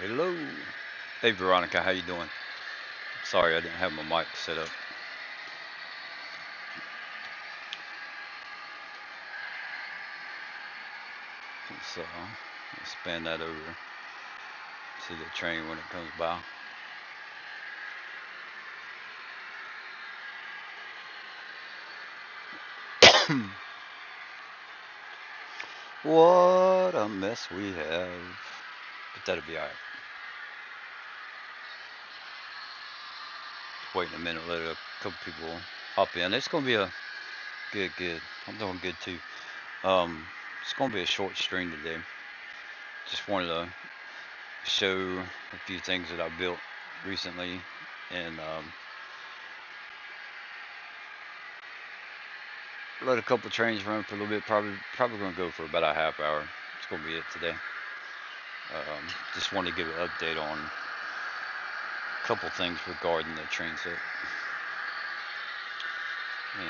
Hello. Hey Veronica, how you doing? Sorry I didn't have my mic set up. So span that over. See the train when it comes by. What a mess we have. But that'll be alright. Waiting a minute, let a couple people hop in. It's gonna be a good. I'm doing good too. It's gonna be a short stream today. Just wanted to show a few things that I built recently and let a couple trains run for a little bit. Probably gonna go for about a half hour. It's gonna be it today. Just wanted to give an update on a couple things regarding the train set. And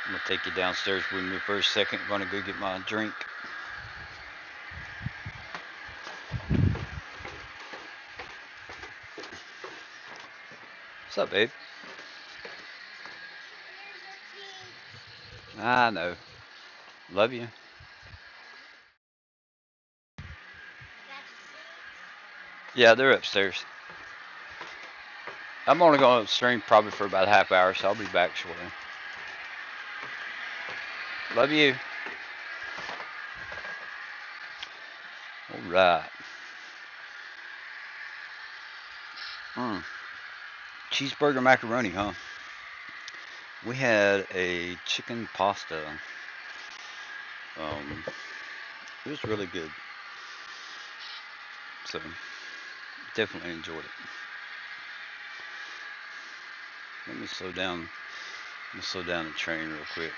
I'm gonna take you downstairs with me for a second. I'm gonna go get my drink. What's up, babe? I know. Love you. Yeah, they're upstairs. I'm only gonna stream probably for about a half hour, so I'll be back shortly. Love you. All right. Mm. Cheeseburger macaroni, huh? We had a chicken pasta. Um, it was really good. So definitely enjoyed it. Let me slow down. Let me slow down the train real quick.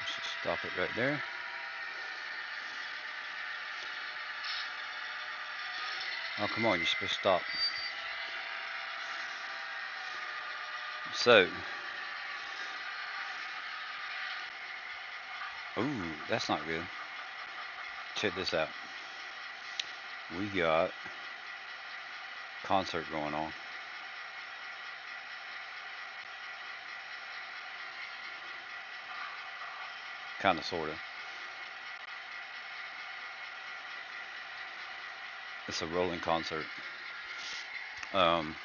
Let's just stop it right there. Oh, come on, you're supposed to stop. So, ooh, that's not good. Check this out. We got concert going on. Kind of, sort of. It's a rolling concert. Um,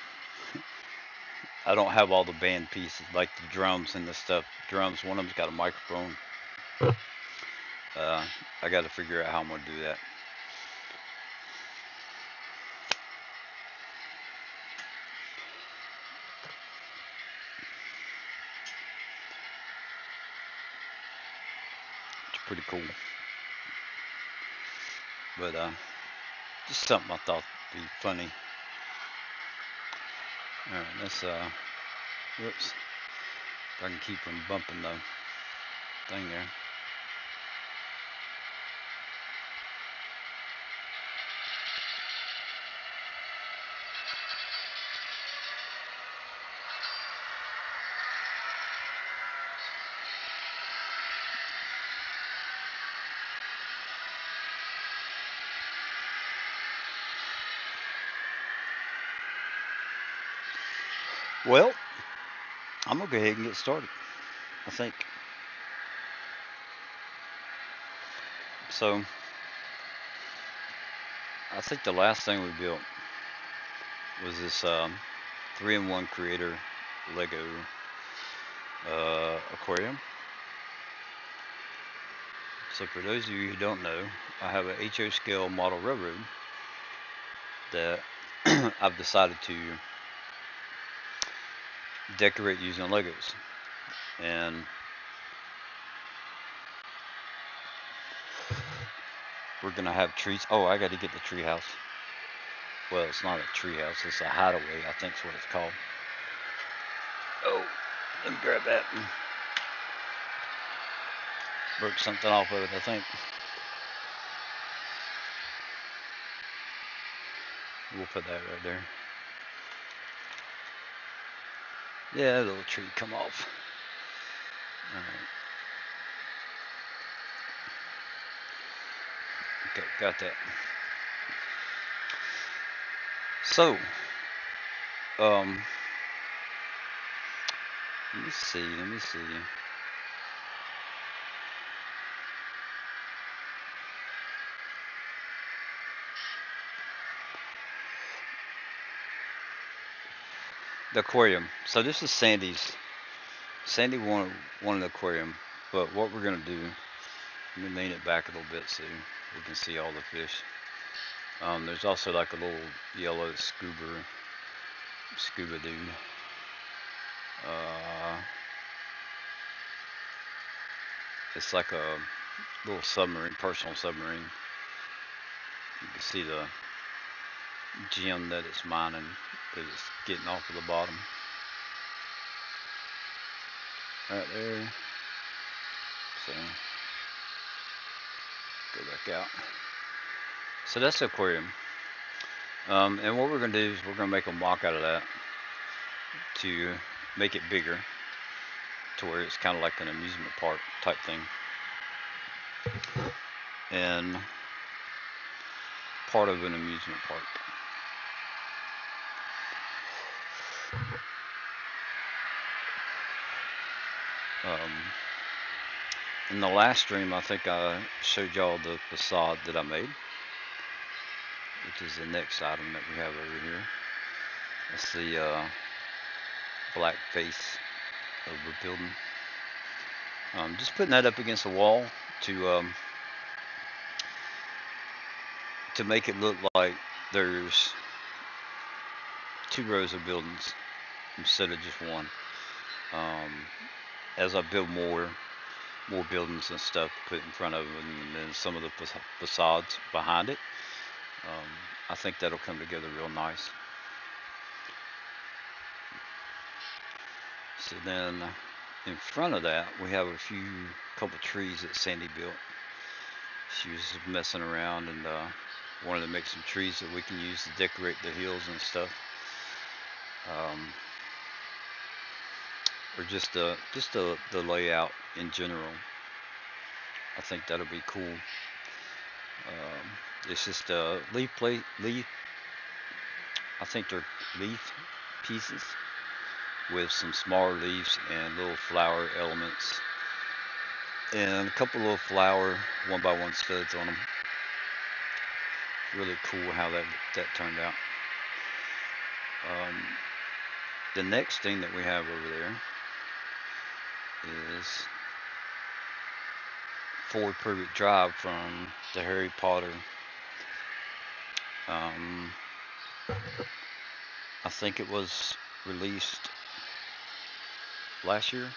I don't have all the band pieces, like the drums and the stuff. Drums, one of them's got a microphone. Uh, I got to figure out how I'm going to do that. It's pretty cool. But just something I thought would be funny. Alright, let's, whoops. If I can keep from bumping the thing there. Well, I'm going to go ahead and get started, I think. So, I think the last thing we built was this 3-in-1 creator Lego aquarium. So for those of you who don't know, I have a HO scale model railroad that I've decided to decorate using Legos. And we're gonna have trees. Oh, I got to get the tree house. Well, it's not a tree house, it's a hideaway, I think is what it's called. Oh, let me grab that. Broke something off of it, I think. We'll put that right there. Yeah, a little tree come off. Alright. Okay, got that. So, um, let me see, let me see. The aquarium. So this is Sandy's. Sandy wanted an aquarium, but what we're gonna do, let me lean it back a little bit so we can see all the fish. There's also like a little yellow scuba dude. Uh, it's like a little submarine, personal submarine. You can see the gem that it's mining that it's getting off of the bottom. Right there. So go back out. So that's the aquarium. And what we're gonna do is we're gonna make a mock out of that to make it bigger, to where it's kind of like an amusement park type thing. And part of an amusement park. Um, in the last stream, I think I showed y'all the facade that I made, which is the next item that we have over here. That's the black face of the building. Just putting that up against the wall to make it look like there's 2 rows of buildings instead of just one. As I build more buildings and stuff to put in front of them, and then some of the facades behind it, I think that'll come together real nice. So then in front of that, we have a couple trees that Sandy built. She was messing around and wanted to make some trees that we can use to decorate the hills and stuff. Or just the layout in general. I think that'll be cool. It's just leaf. I think they're leaf pieces with some smaller leaves and little flower elements, and a couple little flower 1x1 studs on them. Really cool how that turned out. The next thing that we have over there is Ford Privet Drive from the Harry Potter. I think it was released last year.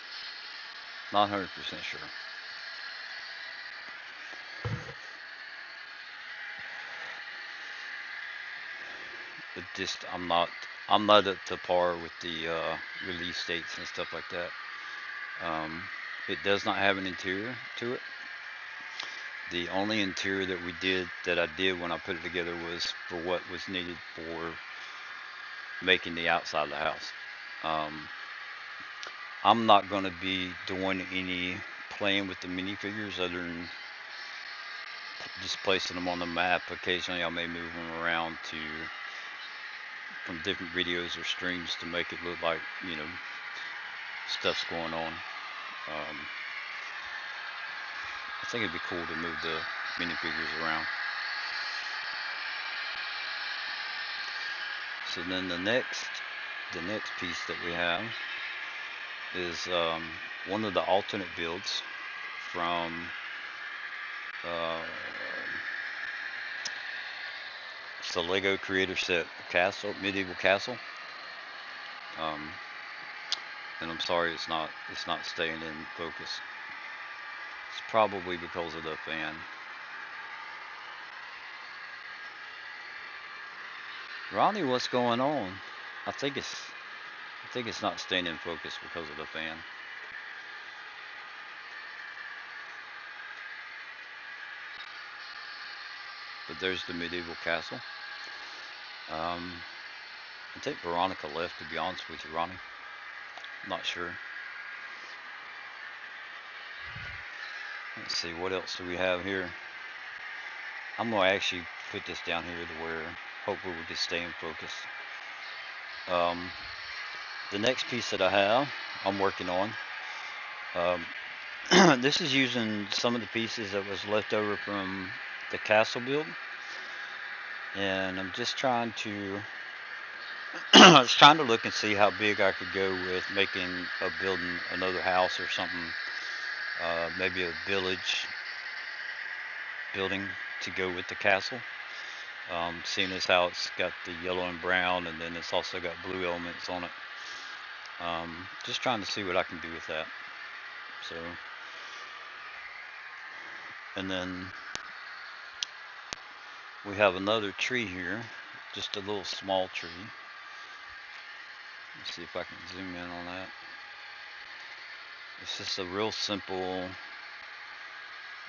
Not 100% sure. It just I'm not up to par with the release dates and stuff like that. It does not have an interior to it. The only interior that I did when I put it together was for what was needed for making the outside of the house. I'm not going to be doing any playing with the minifigures other than just placing them on the map. Occasionally I may move them around from different videos or streams to make it look like, stuff's going on. I think it'd be cool to move the minifigures around. So then the next piece that we have is one of the alternate builds from it's the Lego Creator Set Medieval Castle. And I'm sorry it's not staying in focus. It's probably because of the fan. Ronnie, what's going on? I think it's not staying in focus because of the fan. But there's the medieval castle. I think Veronica left, to be honest with you, Ronnie. Not sure. Let's see, what else do we have here? I'm gonna actually put this down here to where hopefully we can stay in focus. Um, the next piece that I have, I'm working on. This is using some of the pieces that was left over from the castle build, and I'm just trying to I was trying to look and see how big I could go with making a building another house or something, maybe a village building to go with the castle. Seeing as how it's got the yellow and brown, and then it's also got blue elements on it. Just trying to see what I can do with that. So, and then we have another tree here, just a little small tree. Let's see if I can zoom in on that. It's just a real simple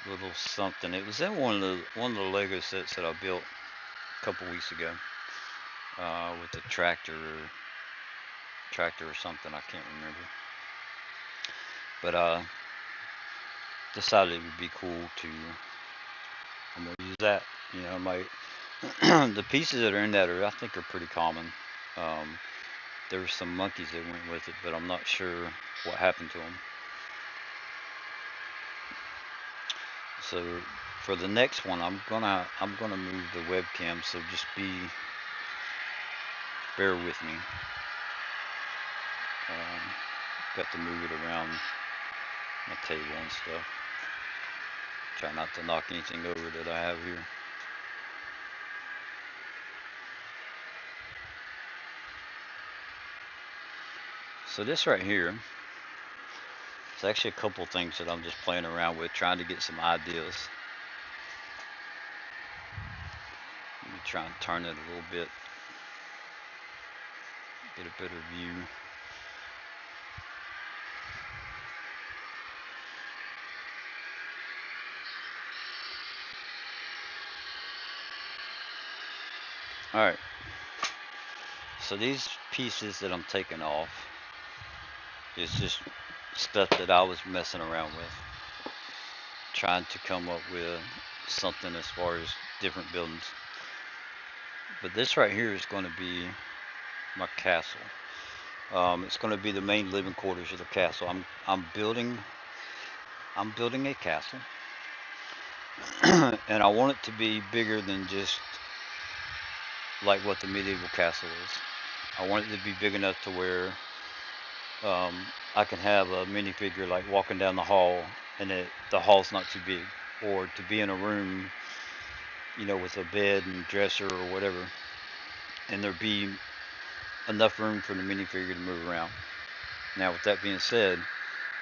little something. It was in one of the Lego sets that I built a couple weeks ago with the tractor or something. I can't remember. But decided it would be cool to. I'm gonna use that. You know, my the pieces that are in that I think are pretty common. Um, there were some monkeys that went with it, but I'm not sure what happened to them. So for the next one, I'm gonna move the webcam. So just bear with me. Got to move it around my table and stuff. Try not to knock anything over that I have here. So this right here, it's actually a couple things that I'm just playing around with, trying to get some ideas. Let me try and turn it a little bit, get a better view. Alright, so these pieces that I'm taking off is just stuff that I was messing around with, trying to come up with something as far as different buildings. But this right here is going to be my castle. It's going to be the main living quarters of the castle. I'm building a castle, and I want it to be bigger than just like what the medieval castle is. I want it to be big enough to where I can have a minifigure like walking down the hall, and the hall's not too big, or to be in a room, you know, with a bed and dresser or whatever, and there be enough room for the minifigure to move around. Now, with that being said,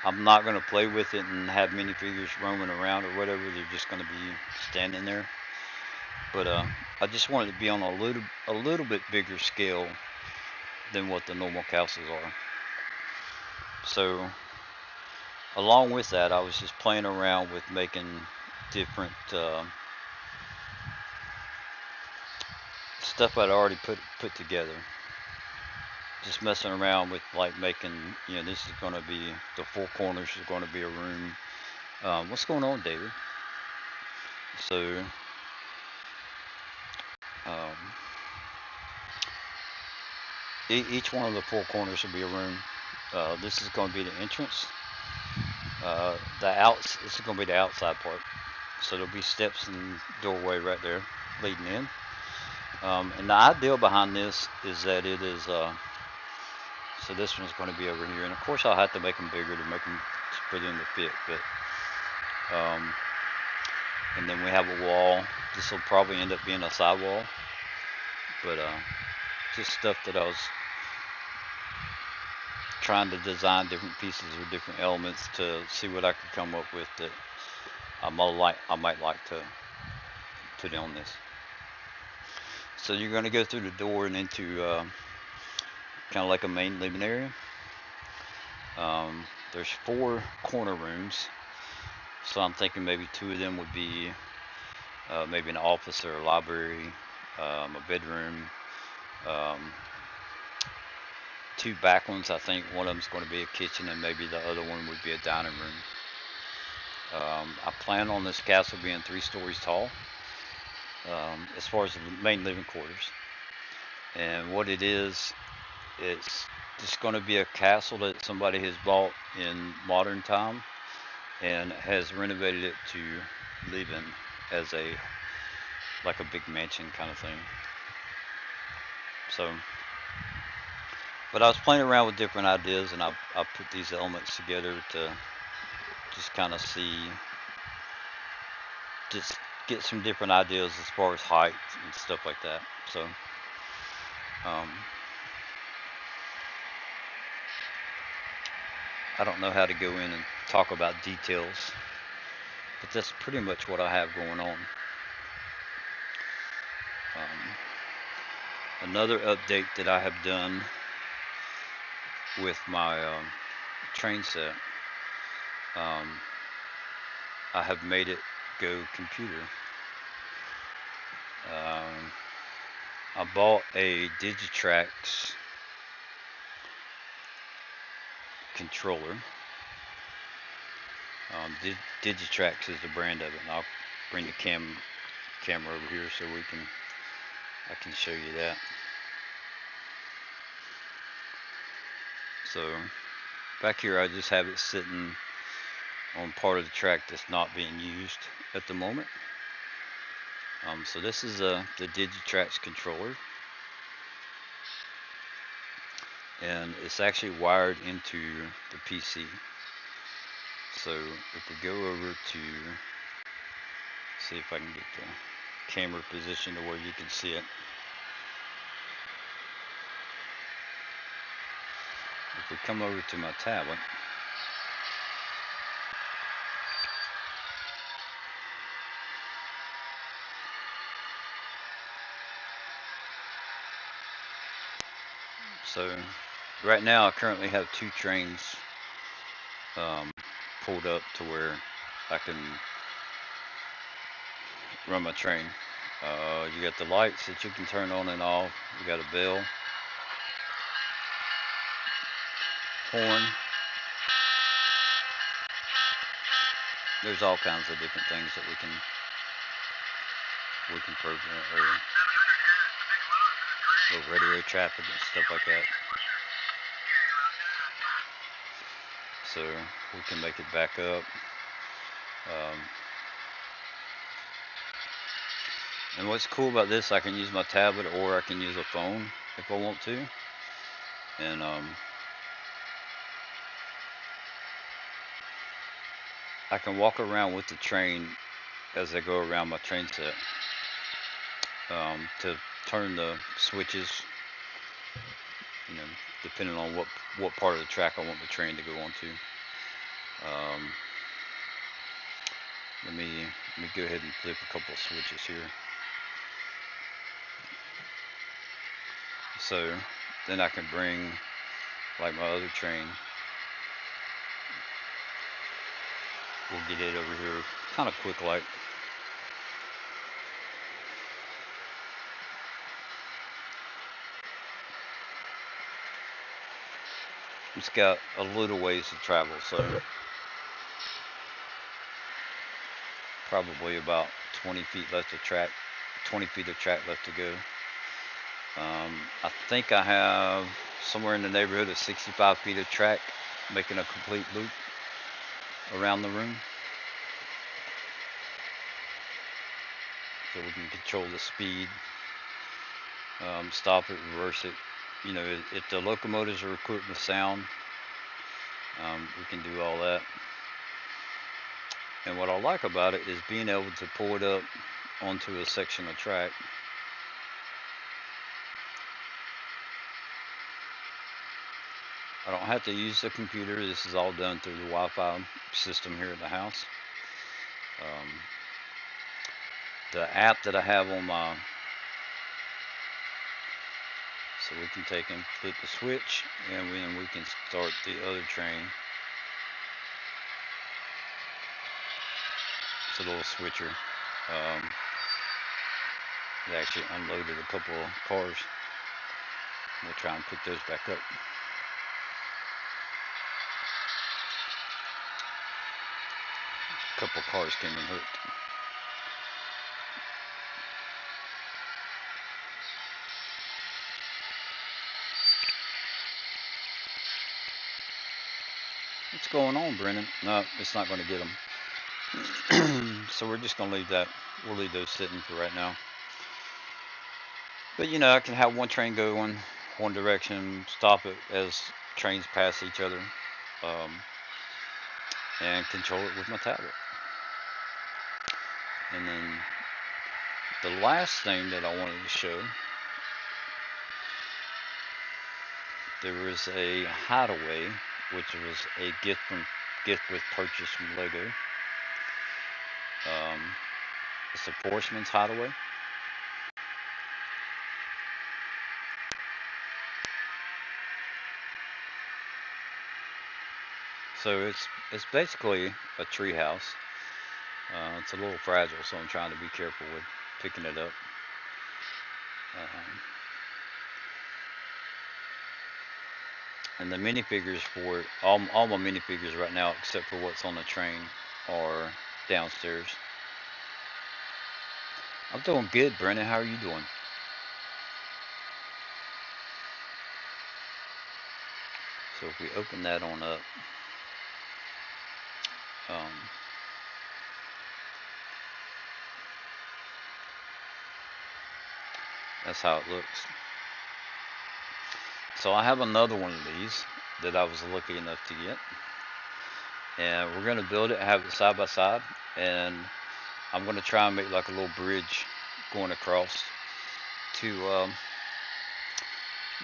I'm not going to play with it and have minifigures roaming around or whatever. They're just going to be standing there. But I just want it to be on a little bit bigger scale than what the normal castles are. So, along with that, I was just playing around with making different stuff I'd already put together. Just messing around with like making, you know, this is going to be the four corners is going to be a room. What's going on, David? So, um, each one of the four corners will be a room. This is going to be the entrance. This is going to be the outside part. So there'll be steps and doorway right there leading in. And the idea behind this is that it is. So this one's going to be over here, and of course I'll have to make them bigger to make them for them to fit. But and then we have a wall. This will probably end up being a side wall. But just stuff that I was trying to design different pieces or different elements to see what I could come up with that I might like to put on this. So you're going to go through the door and into kind of like a main living area. There's 4 corner rooms, so I'm thinking maybe 2 of them would be maybe an office or a library, a bedroom, um, two back ones. I think one of them's going to be a kitchen, and maybe the other one would be a dining room. I plan on this castle being 3 stories tall, as far as the main living quarters. And what it is, it's just going to be a castle that somebody has bought in modern time and has renovated it to live in as a like a big mansion kind of thing. So, but I was playing around with different ideas, and I put these elements together to just kind of see, just get some different ideas as far as height and stuff like that. So, um, I don't know how to go in and talk about details, but that's pretty much what I have going on. Another update that I have done with my train set, um, I have made it go computer. Um, I bought a Digitrax controller. Digitrax is the brand of it, and I'll bring the camera over here so I can show you that. So back here, I just have it sitting on part of the track that's not being used at the moment. So this is the Digitrax controller, and it's actually wired into the PC. So if we go over to, see if I can get the camera position to where you can see it. If we come over to my tablet, so right now I currently have 2 trains um, pulled up to where I can run my train. You got the lights that you can turn on and off. You got a bell, horn. There's all kinds of different things that we can program, or the radio traffic and stuff like that. So we can make it back up. Um, and what's cool about this, I can use my tablet or I can use a phone if I want to. And I can walk around with the train as I go around my train set, to turn the switches, you know, depending on what part of the track I want the train to go onto. Um, let me go ahead and flip a couple of switches here. So then I can bring, like my other train, we'll get it over here kind of quick like. It's got a little ways to travel, so probably about 20 feet left of track, 20 feet of track left to go. I think I have somewhere in the neighborhood of 65 feet of track, making a complete loop around the room. So we can control the speed, stop it, reverse it. You know, if the locomotives are equipped with sound, we can do all that. And what I like about it is being able to pull it up onto a section of track. I don't have to use the computer. This is all done through the Wi-Fi system here at the house. The app that I have on my, so we can take and flip the switch, and then we can start the other train. It's a little switcher. It actually unloaded a couple of cars. We'll try and pick those back up. A couple cars came in hooked. What's going on, Brennan? No, it's not going to get them. So we're just going to leave that. We'll leave those sitting for right now. But you know, I can have one train going one direction, stop it as trains pass each other, um, and control it with my tablet. And then the last thing that I wanted to show, there was a hideaway, which was a gift with purchase from Lego. It's a Sportsman's Hideaway. So it's basically a tree house. It's a little fragile, so I'm trying to be careful with picking it up. Um, and the minifigures for it, all my minifigures right now, except for what's on the train, are downstairs. I'm doing good, Brennan. How are you doing? So if we open that on up, um, that's how it looks. So I have another one of these that I was lucky enough to get, and we're gonna build it, have it side by side, and I'm gonna try and make like a little bridge going across to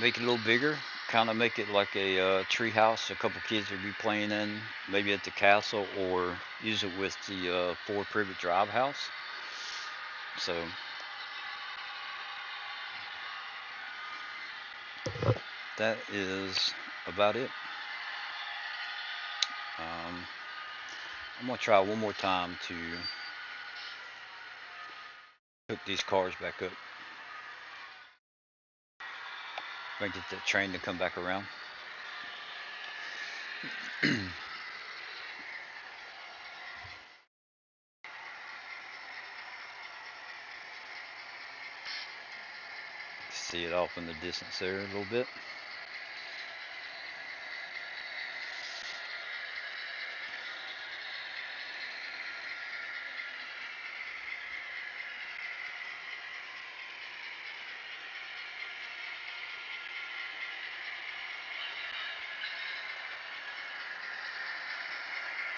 make it a little bigger, kind of make it like a tree house a couple kids would be playing in, maybe at the castle, or use it with the Ford Privet Drive house. So that is about it. I'm gonna try one more time to hook these cars back up. If I can get that train to come back around. See it off in the distance there a little bit.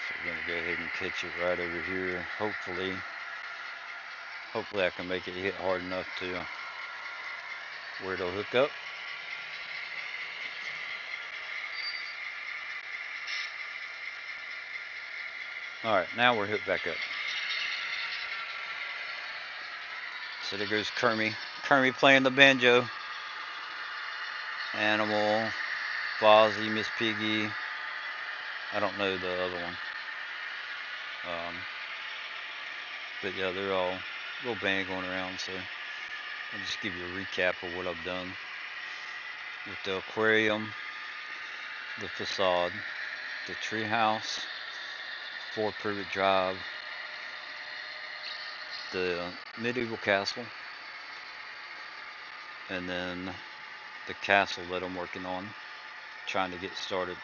So we're gonna go ahead and catch it right over here. Hopefully I can make it hit hard enough to where it'll hook up. Alright, now we're hooked back up. So there goes Kermie. Kermie playing the banjo. Animal, Fozzie, Miss Piggy. I don't know the other one. But yeah, they're all a little band going around. So I'll just give you a recap of what I've done with the aquarium, the facade, the treehouse, Ford Privet Drive, the medieval castle, and then the castle that I'm working on, trying to get started.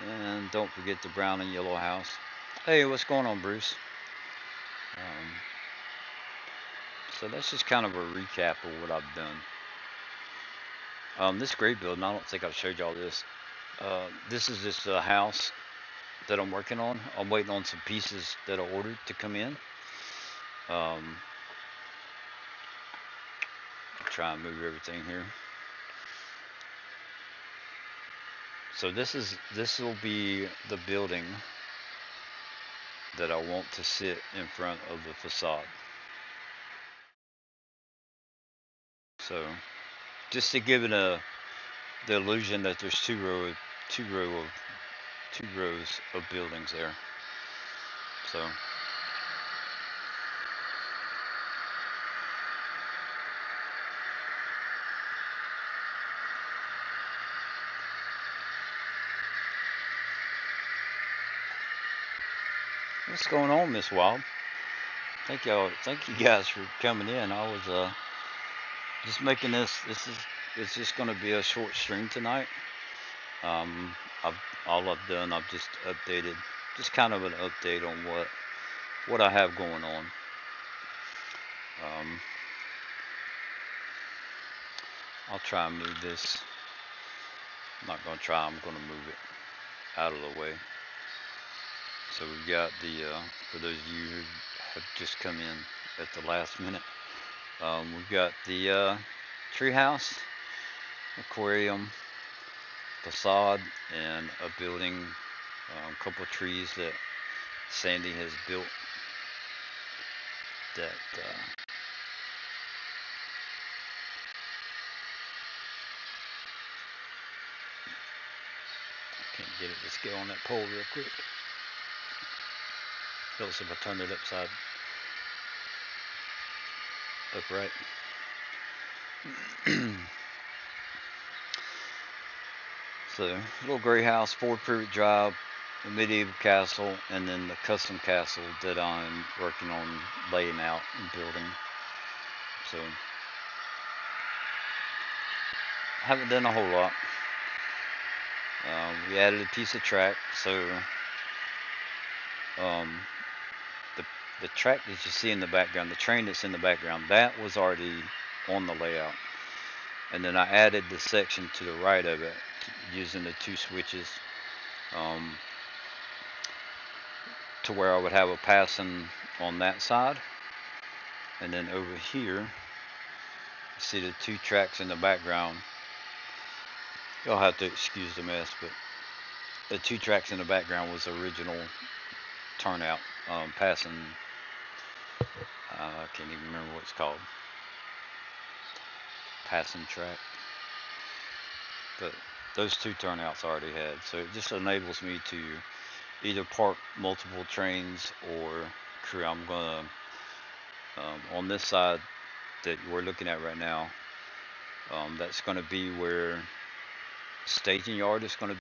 And don't forget the brown and yellow house. Hey, what's going on, Bruce? So that's just kind of a recap of what I've done. This great building, I don't think I've showed y'all this. This is this house that I'm working on. I'm waiting on some pieces that I ordered to come in. Try and move everything here. So this will be the building that I want to sit in front of the facade. So just to give it the illusion that there's two rows of buildings there. So What's going on, Miss Wild? Thank you guys for coming in. I was just making this. It's just going to be a short stream tonight. Um, all I've done, I've just updated, just kind of an update on what I have going on. Um, I'll try and move this. I'm not going to try. I'm going to move it out of the way. So we've got for those of you who have just come in at the last minute, we've got the treehouse, aquarium, facade, and a building, a couple of trees that Sandy has built that I can't get it to scale on that pole real quick. Helps if I turn it upright. So, little gray house, Ford Privet Drive, the medieval castle, and then the custom castle that I'm working on laying out and building. So, I haven't done a whole lot. We added a piece of track, so the track that you see in the background, the train that's in the background, that was already on the layout. And then I added the section to the right of it using the two switches to where I would have a passing on that side. And then over here, you see the two tracks in the background. You'll have to excuse the mess, but the two tracks in the background was the original turnout passing. I can't even remember what it's called. Passing track. But those two turnouts I already had. So it just enables me to either park multiple trains or crew. I'm going to, on this side that we're looking at right now, that's going to be where staging yard is going to be.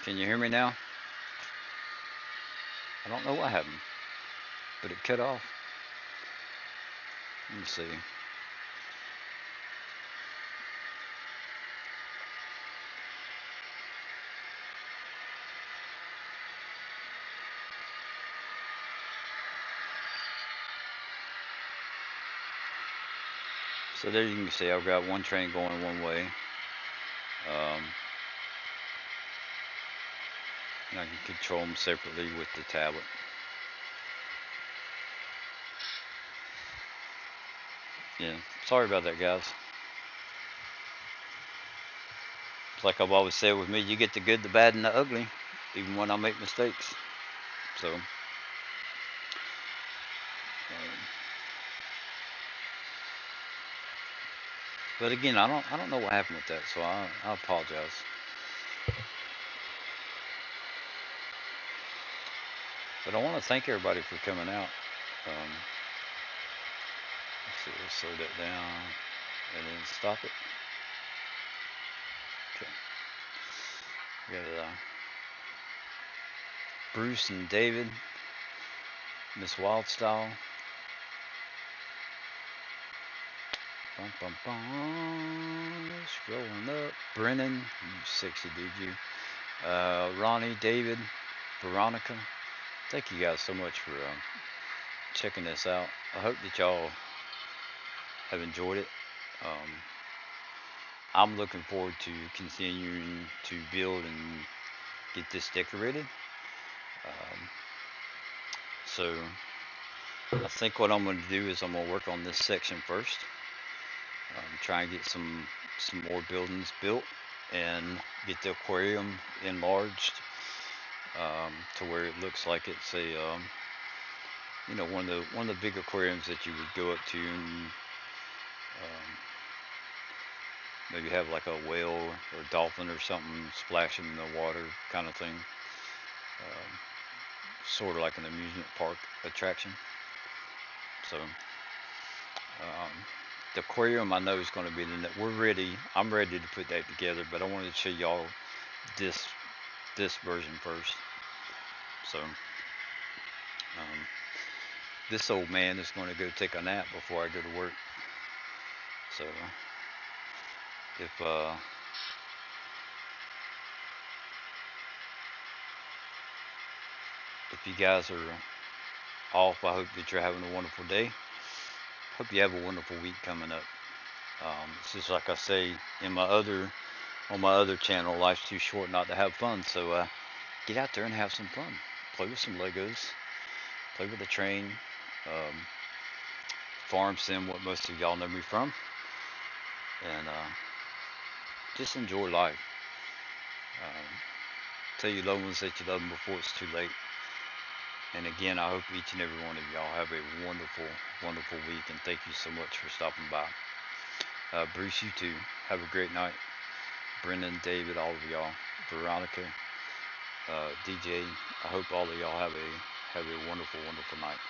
Can you hear me now? I don't know what happened, but it cut off. Let me see. So there you can see I've got one train going one way. And I can control them separately with the tablet. Yeah, sorry about that, guys. It's like I've always said with me, you get the good, the bad, and the ugly, even when I make mistakes. So, but again, I don't know what happened with that, so I apologize. But I want to thank everybody for coming out. So we'll slow that down and then stop it. Okay. We got Bruce and David, Miss Wildstyle. Bum, bum, bum. Scrolling up. Brennan, you sexy dude, you. Ronnie, David, Veronica. Thank you guys so much for checking this out. I hope that y'all have enjoyed it. Um, I'm looking forward to continuing to build and get this decorated. Um, so I think what I'm going to do is I'm going to work on this section first. Try and get some more buildings built and get the aquarium enlarged to where it looks like it's a one of the big aquariums that you would go up to and maybe have like a whale or dolphin or something splashing in the water kind of thing. Sort of like an amusement park attraction. So the aquarium I know is going to be we're ready. I'm ready to put that together, but I wanted to show y'all this this version first. So this old man is going to go take a nap before I go to work. So if if you guys are off, I hope that you're having a wonderful day. Hope you have a wonderful week coming up. It's just like I say in my other on my other channel, life's too short not to have fun. So get out there and have some fun. Play with some Legos. Play with a train. Um, farm sim, what most of y'all know me from, and just enjoy life. Um, tell your loved ones that you love them before it's too late. And again, I hope each and every one of y'all have a wonderful, wonderful week. And thank you so much for stopping by. Bruce, you too. Have a great night. Brendan, David, all of y'all. Veronica, DJ. I hope all of y'all have a wonderful, wonderful night.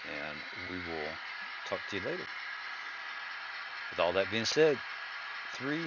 And we will talk to you later. With all that being said, 3,